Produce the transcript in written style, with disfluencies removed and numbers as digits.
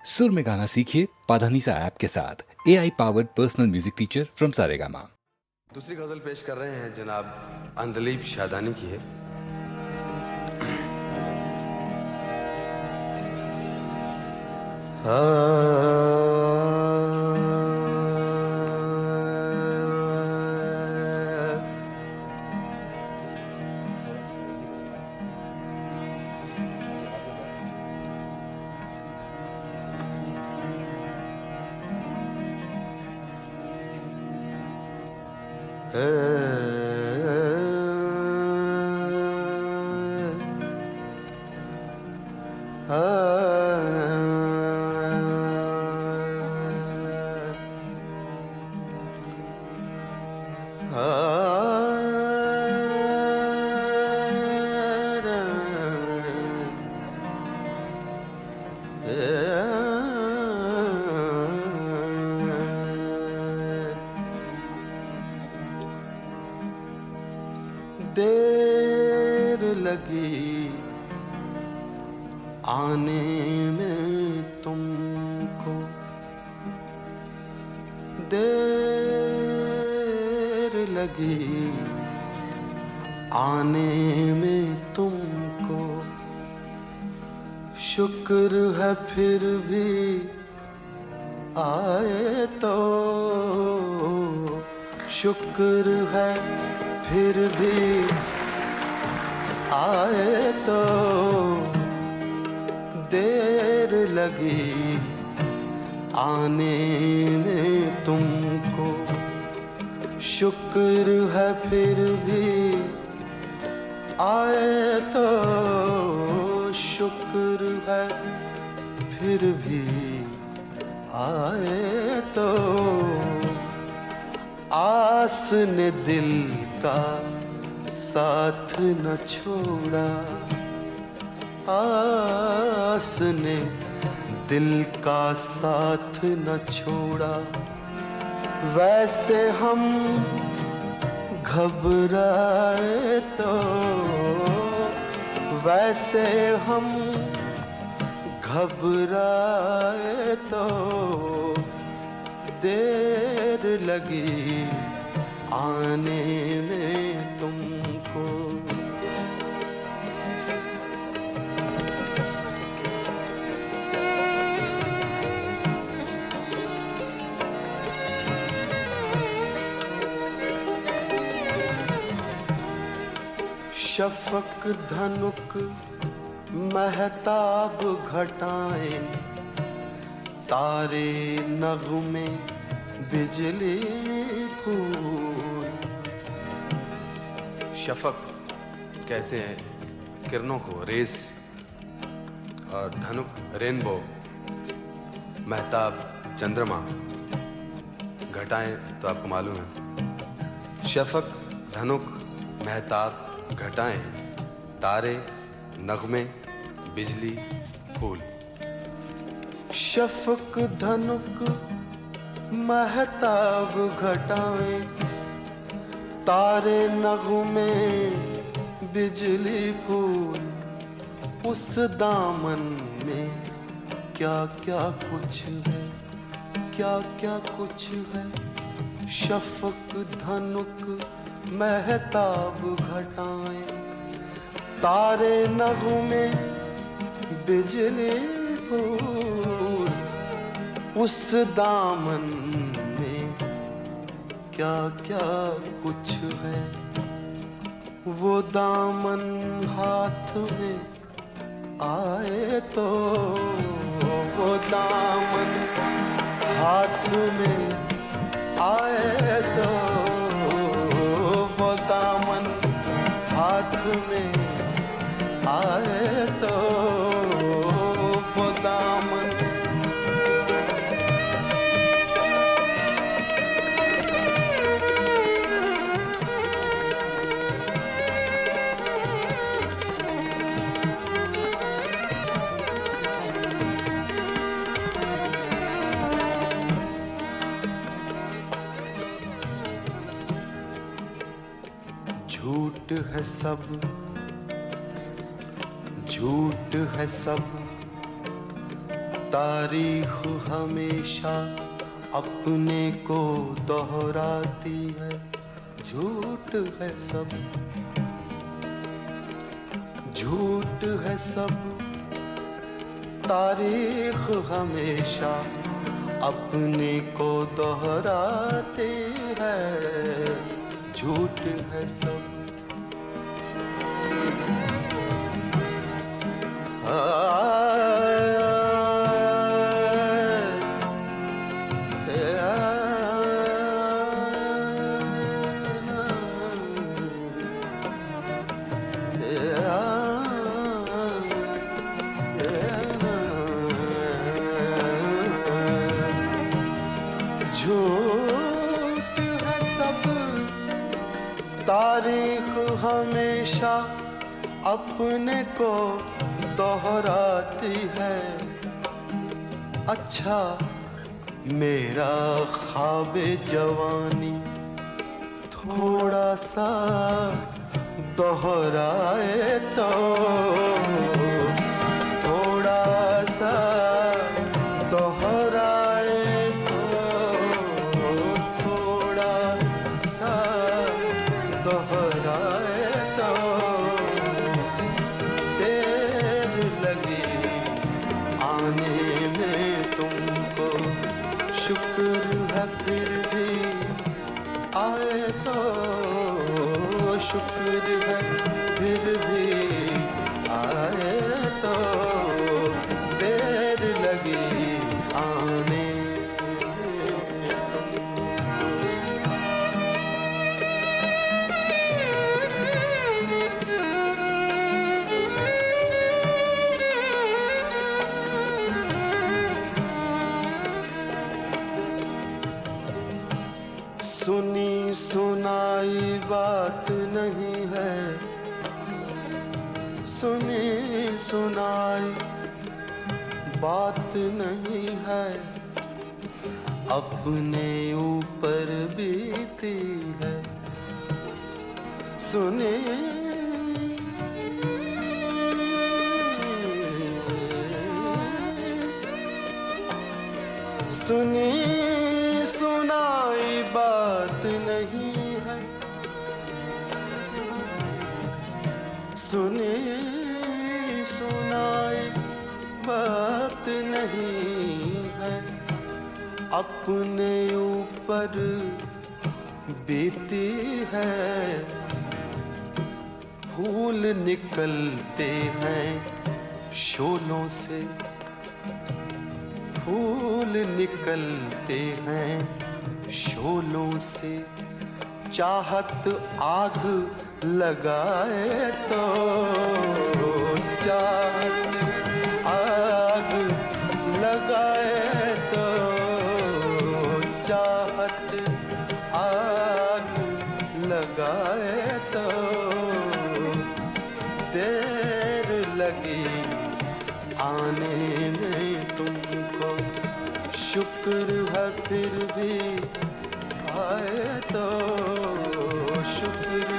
सुर में गाना सीखिए पाधानीसा ऐप के साथ AI powered personal music teacher from Saregama. दूसरी गजल पेश कर रहे हैं जनाब अंदलीब शादानी की है। देर लगी आने में तुमको, देर लगी आने में तुमको, शुक्र है फिर भी आए तो, शुक्र है फिर भी आए तो, देर लगी आने में तुमको, शुक्र है फिर भी आए तो, शुक्र है फिर भी आए तो, आस ने दिल का साथ न छोड़ा, आस ने दिल का साथ न छोड़ा, वैसे हम घबराए तो, वैसे हम घबराए तो, देर लगी आने में तुमको। शफक धनुक महताब घटाएं, तारे नगमे बिजली फूल। शफक कहते हैं किरणों को, रेस, और धनुक रेनबो, महताब चंद्रमा, घटाएं तो आपको मालूम है। शफक धनुक महताब घटाएं, तारे नगमे बिजली फूल। शफक धनुक महताब घटाएं, तारे नगमे बिजली फूल। उस दामन में क्या क्या कुछ है, क्या क्या कुछ है। शफक धनुक महताब घटाएं, तारे नगमे बिजली फूल। उस दामन में क्या क्या कुछ है, वो दामन हाथ में आए तो, वो दामन हाथ में आए तो, वो दामन हाथ में आए तो, वो दामन। झूठ है सब, झूठ है सब, तारीख हमेशा अपने को दोहराती है, झूठ है सब, झूठ है सब। तारीख हमेशा अपने को दोहराती है, झूठ है सब। झूठ है सब। तारीख हमेशा अपने को दोहराती है। अच्छा मेरा ख्वाबे जवानी थोड़ा सा दोहराए तो, थोड़ा सा दोहराए तो, थोड़ा सा दोहराए तो, देर लगी आने में तुमको, शुक्र है फिर भी आए तो, शुक्र है फिर भी आए तो, देर लगी आने। सुनी सुनाई बात नहीं है, सुनी सुनाई बात नहीं है, अपने ऊपर बीती है। सुनी सुनी सुनाई बात नहीं है, सुनी सुनाई बात नहीं है, अपने ऊपर बीती है। फूल निकलते हैं शोलों से, फूल निकलते हैं शोलों से, चाहत आग लगाए तो, चाहत आग लगाए तो, चाहत आग लगाए तो, देर लगी आने में तुमको, शुक्र है फिर भी आए तो, शुक्र